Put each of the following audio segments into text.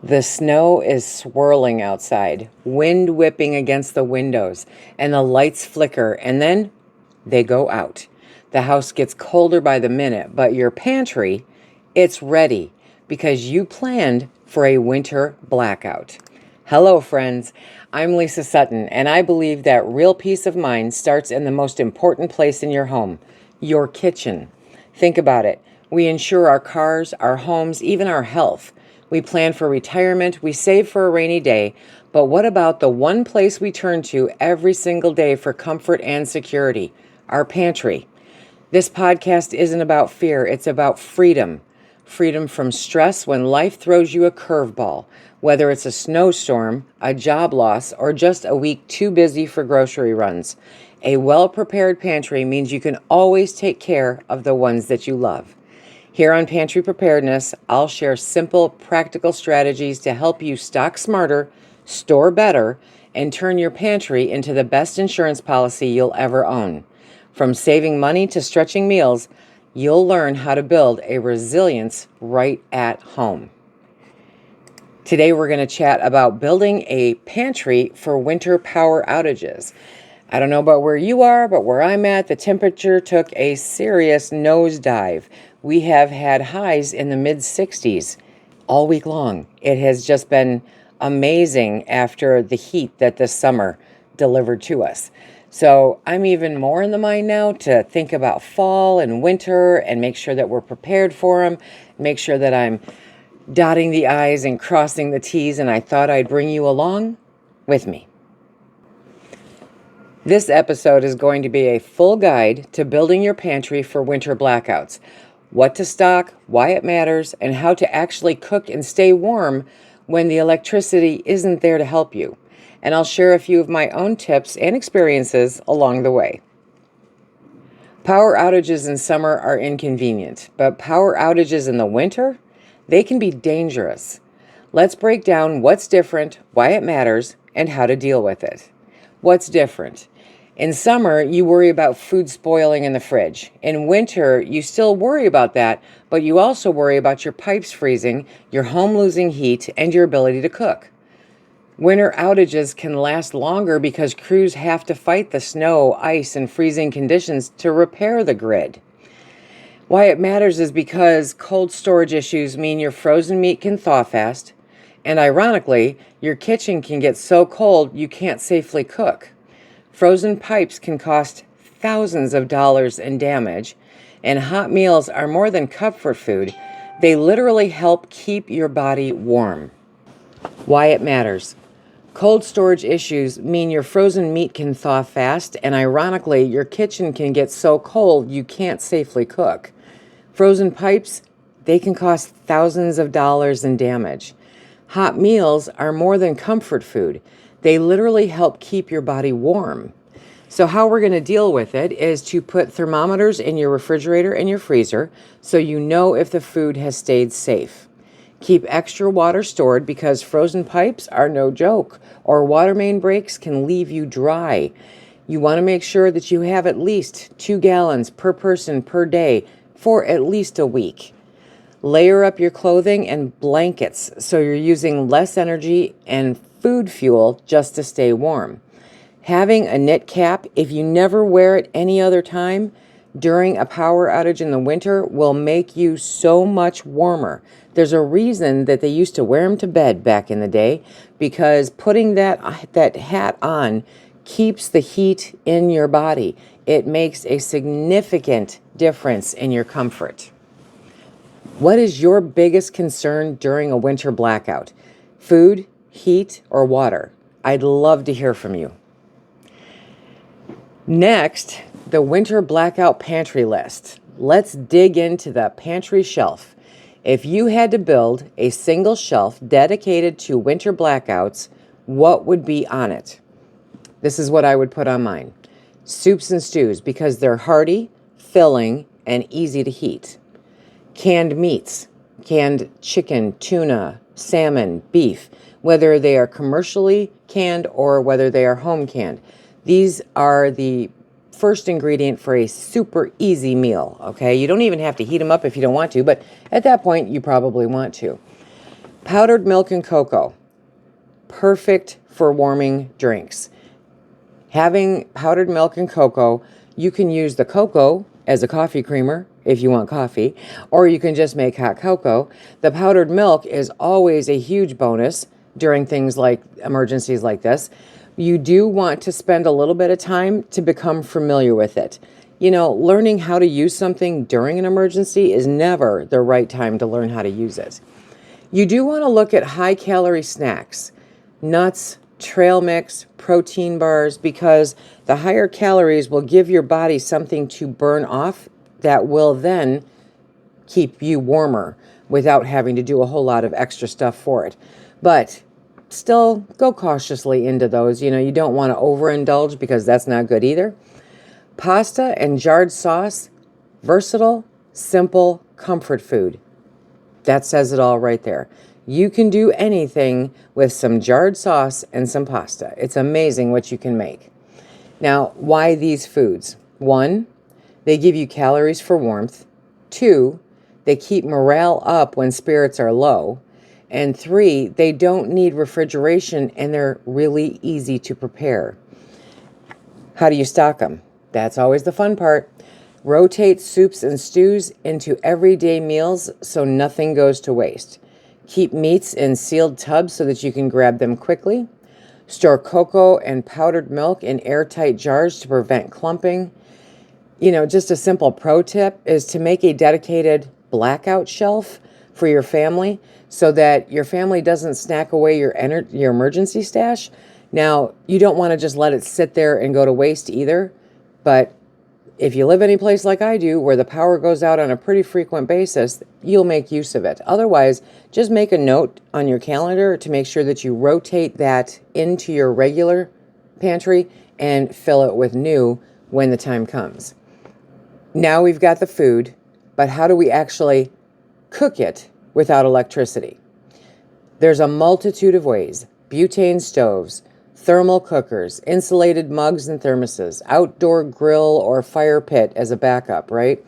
The snow is swirling outside, wind whipping against the windows, and the lights flicker, and then they go out. The house gets colder by the minute, but your pantry, it's ready because you planned for a winter blackout. Hello, friends. I'm Lisa Sutton, and I believe that real peace of mind starts in the most important place in your home, your kitchen. Think about it. We insure our cars, our homes, even our health. We plan for retirement, we save for a rainy day, but what about the one place we turn to every single day for comfort and security? Our pantry. This podcast isn't about fear, it's about freedom. Freedom from stress when life throws you a curveball, whether it's a snowstorm, a job loss, or just a week too busy for grocery runs. A well-prepared pantry means you can always take care of the ones that you love. Here on Pantry Preparedness, I'll share simple, practical strategies to help you stock smarter, store better, and turn your pantry into the best insurance policy you'll ever own. From saving money to stretching meals, you'll learn how to build a resilience right at home. Today we're going to chat about building a pantry for winter power outages. I don't know about where you are, but where I'm at, the temperature took a serious nosedive. We have had highs in the mid-60s all week long. It has just been amazing after the heat that this summer delivered to us. So I'm even more in the mind now to think about fall and winter and make sure that we're prepared for them, make sure that I'm dotting the I's and crossing the T's, and I thought I'd bring you along with me. This episode is going to be a full guide to building your pantry for winter blackouts. What to stock, why it matters, and how to actually cook and stay warm when the electricity isn't there to help you. And I'll share a few of my own tips and experiences along the way. Power outages in summer are inconvenient, but power outages in the winter, they can be dangerous. Let's break down what's different, why it matters, and how to deal with it. What's different? In summer, you worry about food spoiling in the fridge. In winter, you still worry about that, but you also worry about your pipes freezing, your home losing heat, and your ability to cook. Winter outages can last longer because crews have to fight the snow, ice, and freezing conditions to repair the grid. Why it matters is because cold storage issues mean your frozen meat can thaw fast, and ironically, your kitchen can get so cold you can't safely cook. Frozen pipes can cost thousands of dollars in damage, and hot meals are more than comfort food. They literally help keep your body warm. Why it matters. Cold storage issues mean your frozen meat can thaw fast, and ironically, your kitchen can get so cold you can't safely cook. Frozen pipes, they can cost thousands of dollars in damage. Hot meals are more than comfort food. They literally help keep your body warm. So how we're going to deal with it is to put thermometers in your refrigerator and your freezer so you know if the food has stayed safe. Keep extra water stored because frozen pipes are no joke, or water main breaks can leave you dry. You want to make sure that you have at least 2 gallons per person per day for at least a week. Layer up your clothing and blankets so you're using less energy and food fuel just to stay warm. Having a knit cap, if you never wear it any other time, during a power outage in the winter will make you so much warmer. There's a reason that they used to wear them to bed back in the day, because putting that hat on keeps the heat in your body. It makes a significant difference in your comfort. What is your biggest concern during a winter blackout? Food, heat, or water? I'd love to hear from you. Next, the winter blackout pantry list. Let's dig into the pantry shelf. If you had to build a single shelf dedicated to winter blackouts, what would be on it? This is what I would put on mine. Soups and stews, because they're hearty, filling, and easy to heat. Canned meats, canned chicken, tuna, salmon, beef, whether they are commercially canned or whether they are home canned. These are the first ingredient for a super easy meal, okay? You don't even have to heat them up if you don't want to, but at that point, you probably want to. Powdered milk and cocoa, perfect for warming drinks. Having powdered milk and cocoa, you can use the cocoa as a coffee creamer if you want coffee, or you can just make hot cocoa. The powdered milk is always a huge bonus during things like emergencies like this. You do want to spend a little bit of time to become familiar with it. You know, learning how to use something during an emergency is never the right time to learn how to use it. You do want to look at high-calorie snacks, nuts, trail mix, protein bars, because the higher calories will give your body something to burn off that will then keep you warmer without having to do a whole lot of extra stuff for it. But still, go cautiously into those. You know, you don't want to overindulge because that's not good either. Pasta and jarred sauce, versatile, simple, comfort food. That says it all right there. You can do anything with some jarred sauce and some pasta. It's amazing what you can make. Now, why these foods? 1, they give you calories for warmth. 2, they keep morale up when spirits are low. And 3, they don't need refrigeration and they're really easy to prepare. How do you stock them? That's always the fun part. Rotate soups and stews into everyday meals so nothing goes to waste. Keep meats in sealed tubs so that you can grab them quickly. Store cocoa and powdered milk in airtight jars to prevent clumping. You know, just a simple pro tip is to make a dedicated blackout shelf for your family so that your family doesn't snack away your emergency stash. Now, you don't want to just let it sit there and go to waste either, but if you live any place like I do where the power goes out on a pretty frequent basis, you'll make use of it. Otherwise, just make a note on your calendar to make sure that you rotate that into your regular pantry and fill it with new when the time comes. Now we've got the food, but how do we actually cook it without electricity? There's a multitude of ways. Butane stoves, thermal cookers, insulated mugs and thermoses, outdoor grill or fire pit as a backup, right?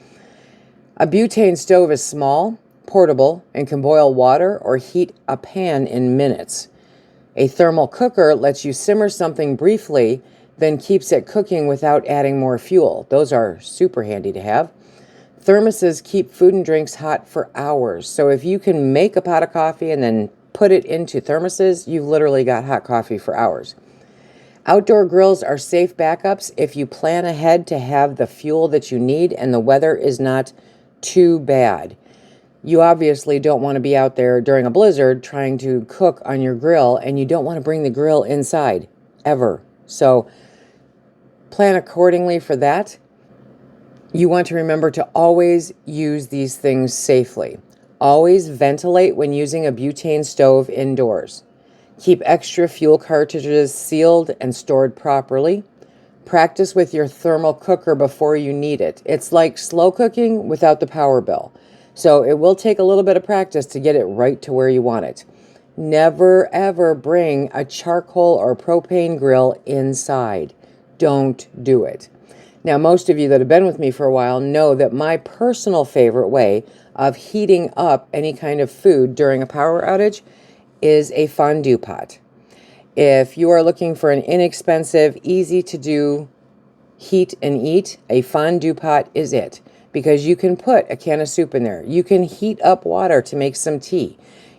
A butane stove is small, portable, and can boil water or heat a pan in minutes. A thermal cooker lets you simmer something briefly, then keeps it cooking without adding more fuel. Those are super handy to have. Thermoses keep food and drinks hot for hours. So if you can make a pot of coffee and then put it into thermoses, you've literally got hot coffee for hours. Outdoor grills are safe backups if you plan ahead to have the fuel that you need and the weather is not too bad. You obviously don't want to be out there during a blizzard trying to cook on your grill, and you don't want to bring the grill inside, ever. So plan accordingly for that. You want to remember to always use these things safely. Always ventilate when using a butane stove indoors. Keep extra fuel cartridges sealed and stored properly. Practice with your thermal cooker before you need it. It's like slow cooking without the power bill. So it will take a little bit of practice to get it right to where you want it. Never ever bring a charcoal or propane grill inside. Don't do it. Now, most of you that have been with me for a while know that my personal favorite way of heating up any kind of food during a power outage is a fondue pot. If you are looking for an inexpensive, easy to do heat and eat, a fondue pot is it, because you can put a can of soup in there. You can heat up water to make some tea.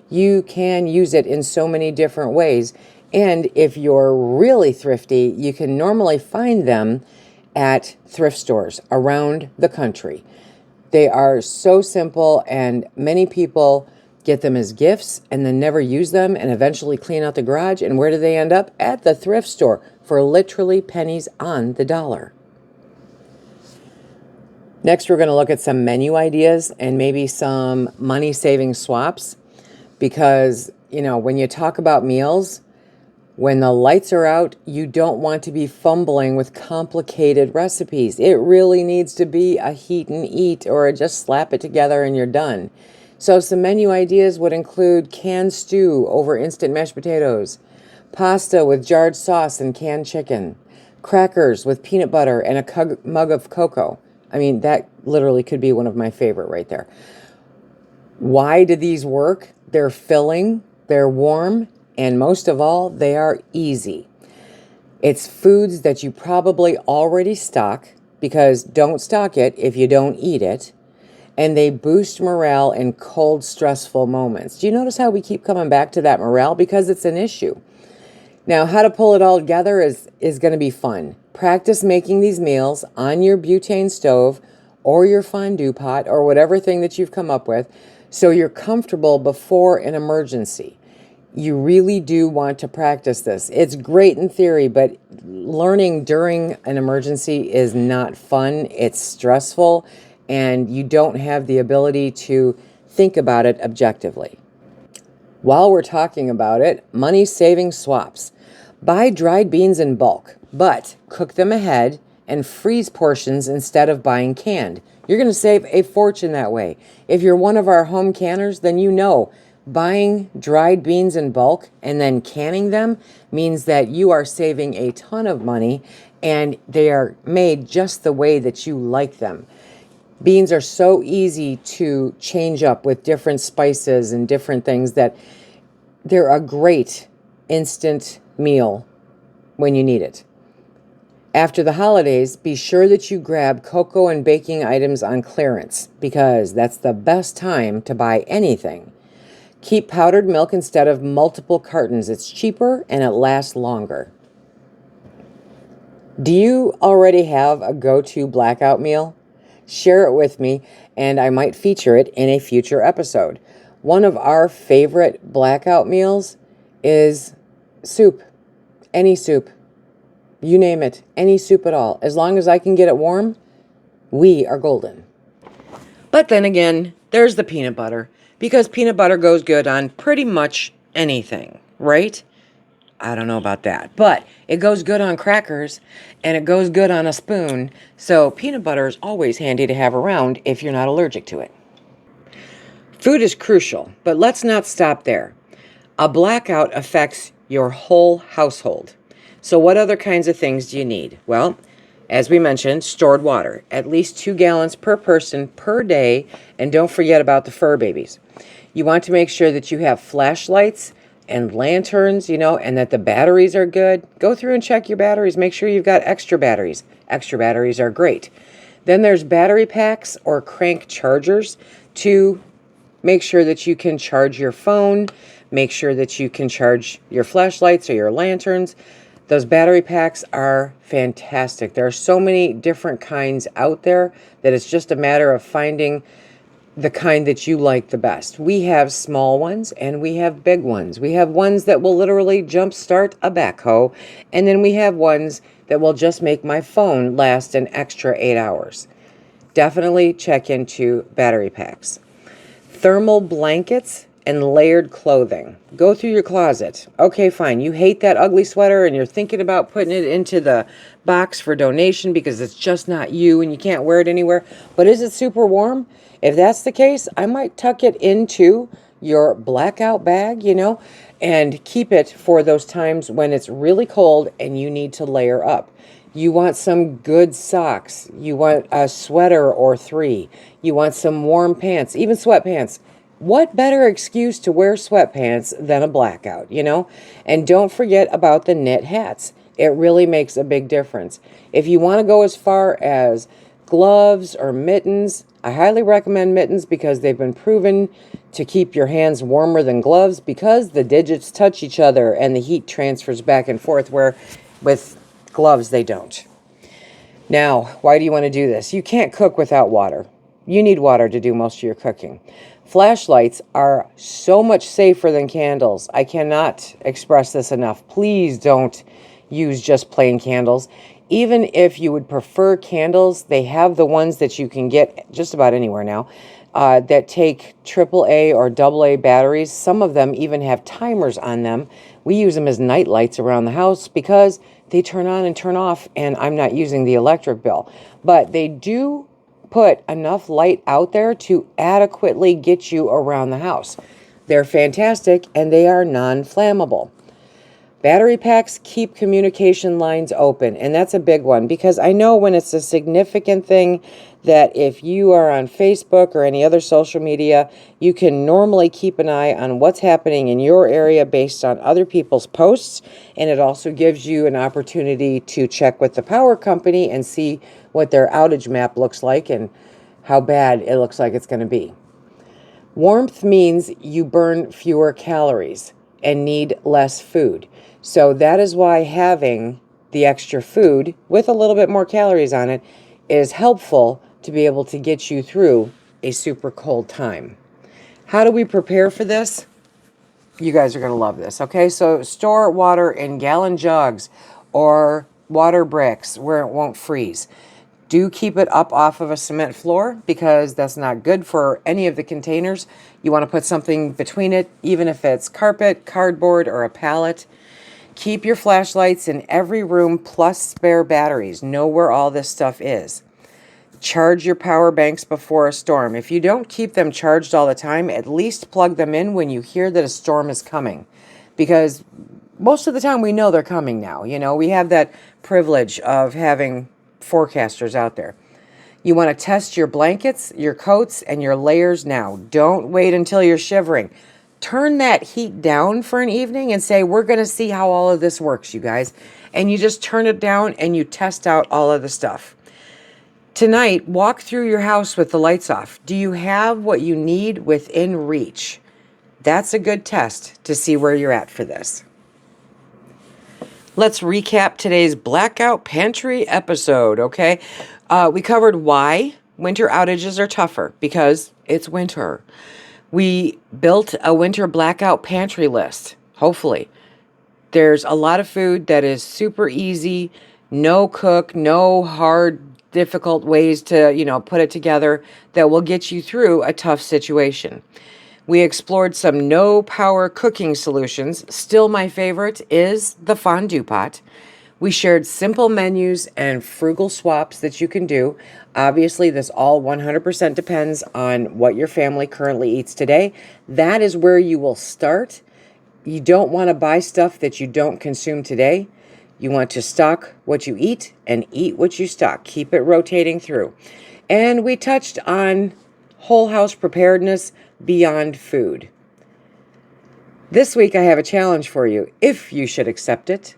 You can use it in so many different ways. And if you're really thrifty, you can normally find them at thrift stores around the country. They are so simple, and many people get them as gifts and then never use them and eventually clean out the garage. And where do they end up? At the thrift store for literally pennies on the dollar. Next, we're going to look at some menu ideas and maybe some money-saving swaps, because, you know, when you talk about meals, when the lights are out, you don't want to be fumbling with complicated recipes. It really needs to be a heat and eat, or just slap it together and you're done. So some menu ideas would include canned stew over instant mashed potatoes, pasta with jarred sauce and canned chicken, crackers with peanut butter and a mug of cocoa. I mean, that literally could be one of my favorite right there. Why do these work? They're filling, They're warm, and most of all, they are easy. It's foods that you probably already stock, because don't stock it if you don't eat it. And they boost morale in cold, stressful moments. Do you notice how we keep coming back to that morale? Because it's an issue. Now, how to pull it all together is going to be fun. Practice making these meals on your butane stove or your fondue pot or whatever thing that you've come up with, so you're comfortable before an emergency. You really do want to practice this. It's great in theory, but learning during an emergency is not fun. It's stressful, and you don't have the ability to think about it objectively. While we're talking about it, money-saving swaps. Buy dried beans in bulk, but cook them ahead and freeze portions instead of buying canned. You're going to save a fortune that way. If you're one of our home canners, then you know buying dried beans in bulk and then canning them means that you are saving a ton of money, and they are made just the way that you like them. Beans are so easy to change up with different spices and different things that they're a great instant meal when you need it. After the holidays, be sure that you grab cocoa and baking items on clearance, because that's the best time to buy anything. Keep powdered milk instead of multiple cartons. It's cheaper and it lasts longer. Do you already have a go-to blackout meal? Share it with me, and I might feature it in a future episode. One of our favorite blackout meals is soup. Any soup. You name it. Any soup at all. As long as I can get it warm, we are golden. But then again, there's the peanut butter, because peanut butter goes good on pretty much anything, right? I don't know about that, but it goes good on crackers, and it goes good on a spoon, so peanut butter is always handy to have around if you're not allergic to it. Food is crucial, but let's not stop there. A blackout affects your whole household. So what other kinds of things do you need? Well, as we mentioned, stored water, at least 2 gallons per person per day, and don't forget about the fur babies. You want to make sure that you have flashlights and lanterns, and that the batteries are good. Go through and check your batteries. Make sure you've got extra batteries. Extra batteries are great. Then there's battery packs or crank chargers to make sure that you can charge your phone, make sure that you can charge your flashlights or your lanterns. Those battery packs are fantastic. There are so many different kinds out there that it's just a matter of finding the kind that you like the best. We have small ones and we have big ones. We have ones that will literally jumpstart a backhoe, and then we have ones that will just make my phone last an extra 8 hours. Definitely check into battery packs. Thermal blankets and layered clothing. Go through your closet. Okay, fine. You hate that ugly sweater and you're thinking about putting it into the box for donation because it's just not you and you can't wear it anywhere. But is it super warm? If that's the case, I might tuck it into your blackout bag, and keep it for those times when it's really cold and you need to layer up. You want some good socks. You want a sweater or 3. You want some warm pants, even sweatpants. What better excuse to wear sweatpants than a blackout, And don't forget about the knit hats. It really makes a big difference. If you want to go as far as gloves or mittens, I highly recommend mittens because they've been proven to keep your hands warmer than gloves, because the digits touch each other and the heat transfers back and forth, where with gloves they don't. Now, why do you want to do this? You can't cook without water. You need water to do most of your cooking. Flashlights are so much safer than candles. I cannot express this enough. Please don't use just plain candles. Even if you would prefer candles, they have the ones that you can get just about anywhere now that take AAA or AA batteries. Some of them even have timers on them. We use them as night lights around the house because they turn on and turn off, and I'm not using the electric bill. But they do put enough light out there to adequately get you around the house. They're fantastic, and they are non-flammable. Battery packs keep communication lines open, and that's a big one because I know when it's a significant thing that if you are on Facebook or any other social media, you can normally keep an eye on what's happening in your area based on other people's posts, and it also gives you an opportunity to check with the power company and see what their outage map looks like and how bad it looks like it's going to be. Warmth means you burn fewer calories and need less food. So that is why having the extra food with a little bit more calories on it is helpful to be able to get you through a super cold time. How do we prepare for this? You guys are going to love this, okay? So store water in gallon jugs or water bricks where it won't freeze. Do keep it up off of a cement floor because that's not good for any of the containers. You want to put something between it, even if it's carpet, cardboard, or a pallet. Keep your flashlights in every room plus spare batteries. Know where all this stuff is. Charge your power banks before a storm. If you don't keep them charged all the time, at least plug them in when you hear that a storm is coming. Because most of the time we know they're coming now. You know, we have that privilege of having forecasters out there. You want to test your blankets, your coats, and your layers now. Don't wait until you're shivering. Turn that heat down for an evening and say, we're going to see how all of this works, you guys. And you just turn it down and you test out all of the stuff. Tonight, walk through your house with the lights off. Do you have what you need within reach? That's a good test to see where you're at for this. Let's recap today's Blackout Pantry episode, okay? We covered why winter outages are tougher because it's winter. We built a winter blackout pantry list, hopefully. There's a lot of food that is super easy, no cook, no hard, difficult ways to, put it together that will get you through a tough situation. We explored some no-power cooking solutions. Still my favorite is the fondue pot. We shared simple menus and frugal swaps that you can do. Obviously, this all 100% depends on what your family currently eats today. That is where you will start. You don't want to buy stuff that you don't consume today. You want to stock what you eat and eat what you stock. Keep it rotating through. And we touched on whole house preparedness beyond food. This week I have a challenge for you, if you should accept it.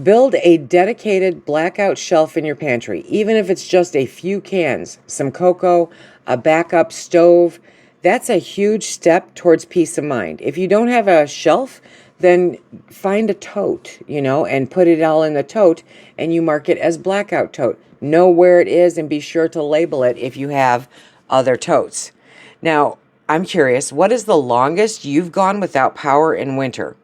Build a dedicated blackout shelf in your pantry, even if it's just a few cans, some cocoa, a backup stove. That's a huge step towards peace of mind. If you don't have a shelf, then find a tote, and put it all in the tote, and you mark it as blackout tote. Know where it is and be sure to label it if you have other totes. Now, I'm curious, what is the longest you've gone without power in winter?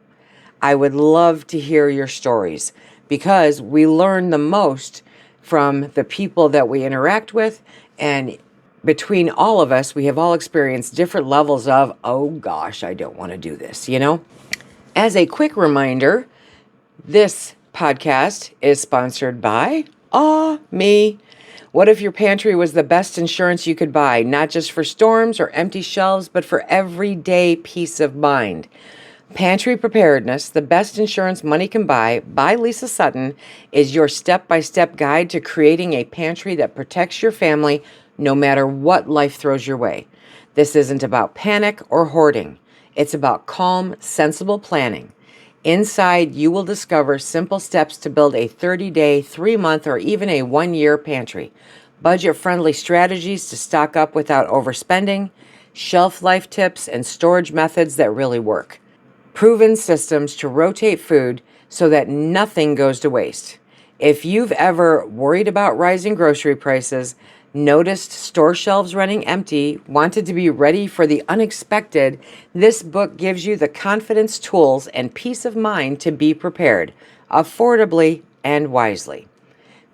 I would love to hear your stories because we learn the most from the people that we interact with, and between all of us, we have all experienced different levels of, oh gosh, I don't want to do this, As a quick reminder, this podcast is sponsored by me. What if your pantry was the best insurance you could buy, not just for storms or empty shelves, but for everyday peace of mind? Pantry Preparedness, the best insurance money can buy, by Lisa Sutton, is your step-by-step guide to creating a pantry that protects your family no matter what life throws your way. This isn't about panic or hoarding. It's about calm, sensible planning. Inside, you will discover simple steps to build a 30-day, 3-month, or even a 1-year pantry. Budget-friendly strategies to stock up without overspending, shelf life tips, and storage methods that really work. Proven systems to rotate food so that nothing goes to waste. If you've ever worried about rising grocery prices, noticed store shelves running empty, wanted to be ready for the unexpected, this book gives you the confidence, tools, and peace of mind to be prepared, affordably and wisely.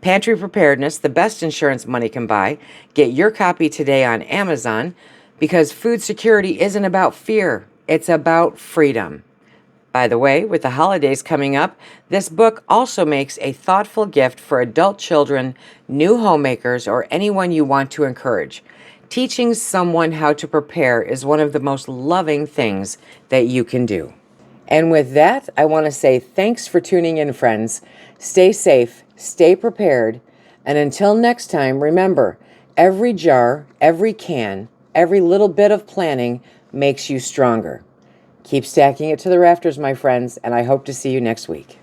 Pantry Preparedness, the best insurance money can buy. Get your copy today on Amazon because food security isn't about fear, it's about freedom. By the way, with the holidays coming up, this book also makes a thoughtful gift for adult children, new homemakers, or anyone you want to encourage. Teaching someone how to prepare is one of the most loving things that you can do. And with that, I want to say thanks for tuning in, friends. Stay safe, stay prepared, and until next time, remember, every jar, every can, every little bit of planning makes you stronger. Keep stacking it to the rafters, my friends, and I hope to see you next week.